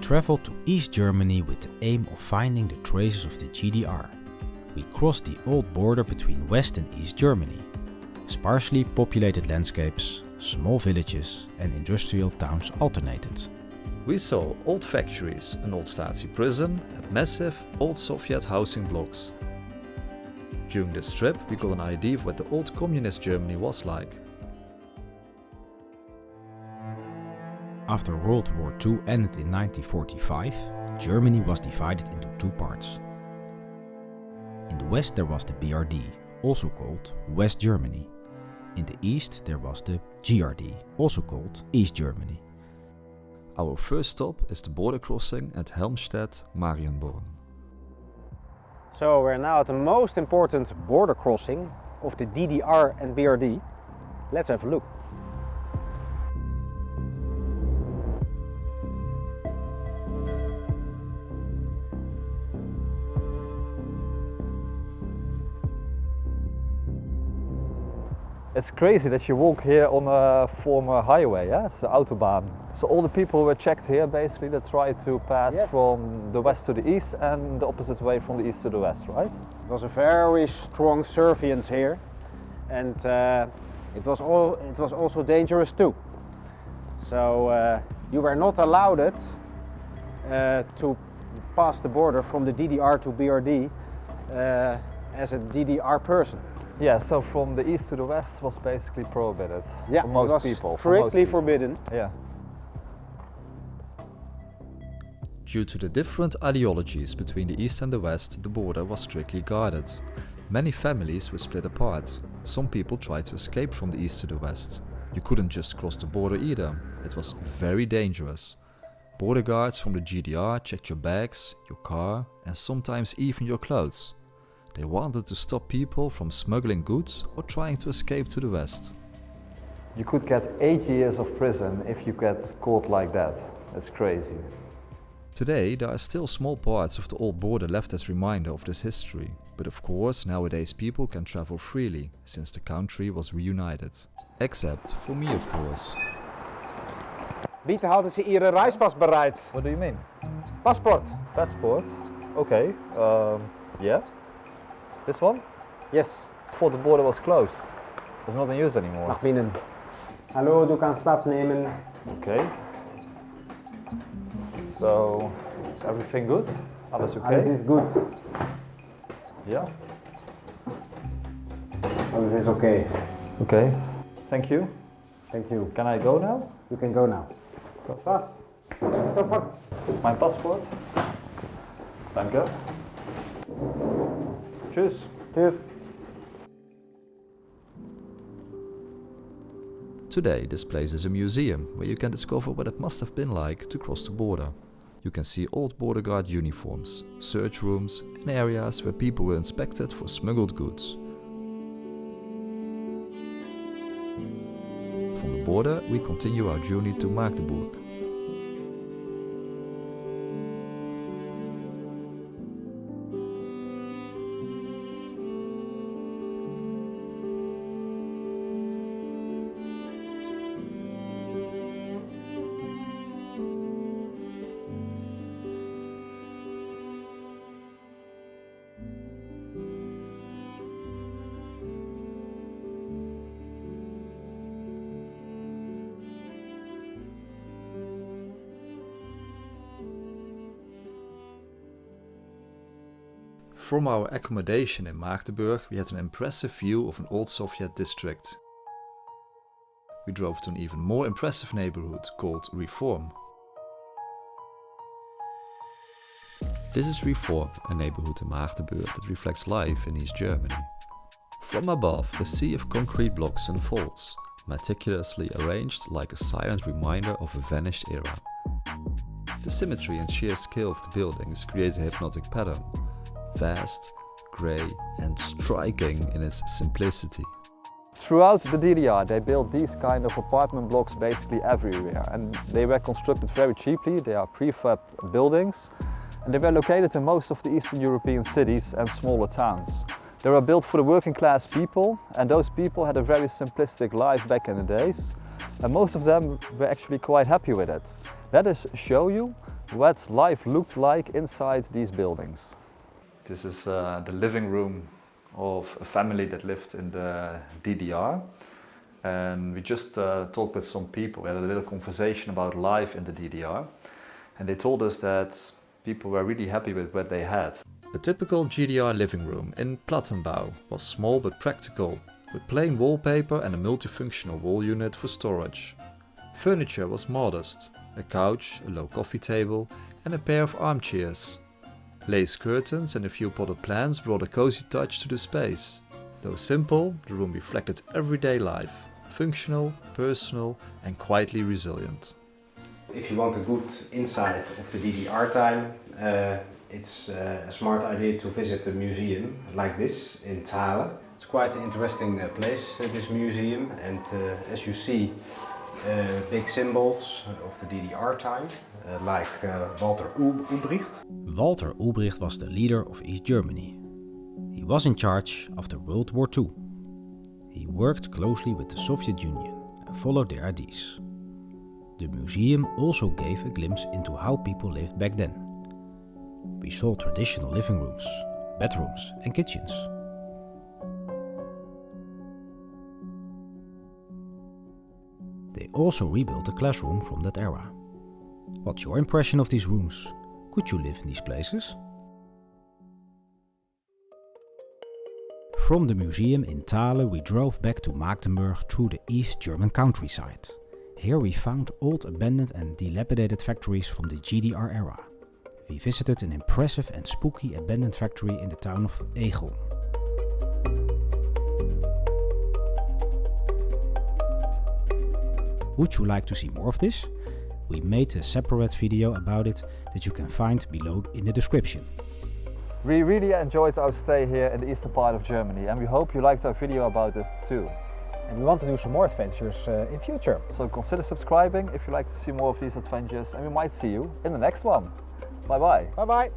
traveled to East Germany with the aim of finding the traces of the GDR. We crossed the old border between West and East Germany. Sparsely populated landscapes, small villages and industrial towns alternated. We saw old factories, an old Stasi prison and massive old Soviet housing blocks. During this trip we got an idea of what the old communist Germany was like. After World War II ended in 1945, Germany was divided into two parts. In the west there was the BRD, also called West Germany. In the east there was the GRD, also called East Germany. Our first stop is the border crossing at Helmstedt, Marienborn. So we're now at the most important border crossing of the DDR and BRD. Let's have a look. It's crazy that you walk here on a former highway, yeah? It's the Autobahn. So all the people were checked here basically that tried to pass from the west to the east and the opposite way from the east to the west, right? It was a very strong surveillance here, and it was also dangerous too. So you were not allowed to pass the border from the DDR to BRD as a DDR person. Yeah, so from the east to the west was basically prohibited for it most was people. Strictly forbidden. Yeah. Due to the different ideologies between the east and the west, the border was strictly guarded. Many families were split apart. Some people tried to escape from the east to the west. You couldn't just cross the border either. It was very dangerous. Border guards from the GDR checked your bags, your car and sometimes even your clothes. They wanted to stop people from smuggling goods or trying to escape to the west. You could get 8 years of prison if you get caught like that. That's crazy. Today there are still small parts of the old border left as reminder of this history. But of course nowadays people can travel freely since the country was reunited. Except for me of course. Bitte halten Sie Ihre Reispass bereit. What do you mean? Passport. Passport? Okay. Yeah. This one? Yes. I thought the border was closed. It's not in use anymore. Mag binnen. Hallo, du kannst Platz nehmen. Okay. So, is everything good? Alles okay? Alles is good. Yeah. Alles is okay. Okay. Thank you. Thank you. Can I go now? You can go now. Pass. Sofort. Mijn paspoort. Danke. Tschüss. Tschüss. Today this place is a museum where you can discover what it must have been like to cross the border. You can see old border guard uniforms, search rooms and areas where people were inspected for smuggled goods. From the border we continue our journey to Magdeburg. From our accommodation in Magdeburg we had an impressive view of an old Soviet district. We drove to an even more impressive neighborhood called Reform. This is Reform, a neighborhood in Magdeburg that reflects life in East Germany. From above, a sea of concrete blocks unfolds, meticulously arranged like a silent reminder of a vanished era. The symmetry and sheer scale of the buildings create a hypnotic pattern. Vast, grey and striking in its simplicity. Throughout the DDR they built these kind of apartment blocks basically everywhere, and they were constructed very cheaply. They are prefab buildings and they were located in most of the Eastern European cities and smaller towns. They were built for the working class people, and those people had a very simplistic life back in the days, and most of them were actually quite happy with it. Let us show you what life looked like inside these buildings. This is the living room of a family that lived in the DDR. And we just talked with some people. We had a little conversation about life in the DDR. And they told us that people were really happy with what they had. A typical GDR living room in Plattenbau was small but practical, with plain wallpaper and a multifunctional wall unit for storage. Furniture was modest: a couch, a low coffee table and a pair of armchairs. Lace curtains and a few potted plants brought a cozy touch to the space. Though simple, the room reflected everyday life, functional, personal and quietly resilient. If you want a good insight of the DDR time, it's a smart idea to visit a museum like this in Thale. It's quite an interesting place, this museum, and as you see, big symbols of the DDR time, like Walter Ulbricht. Walter Ulbricht was the leader of East Germany. He was in charge after World War II. He worked closely with the Soviet Union and followed their ideas. The museum also gave a glimpse into how people lived back then. We saw traditional living rooms, bedrooms and kitchens. They also rebuilt a classroom from that era. What's your impression of these rooms? Could you live in these places? From the museum in Thale we drove back to Magdeburg through the East German countryside. Here we found old abandoned and dilapidated factories from the GDR era. We visited an impressive and spooky abandoned factory in the town of Egeln. Would you like to see more of this? We made a separate video about it that you can find below in the description. We really enjoyed our stay here in the eastern part of Germany, and we hope you liked our video about this too. And we want to do some more adventures in future. So consider subscribing if you like to see more of these adventures, and we might see you in the next one. Bye bye. Bye bye.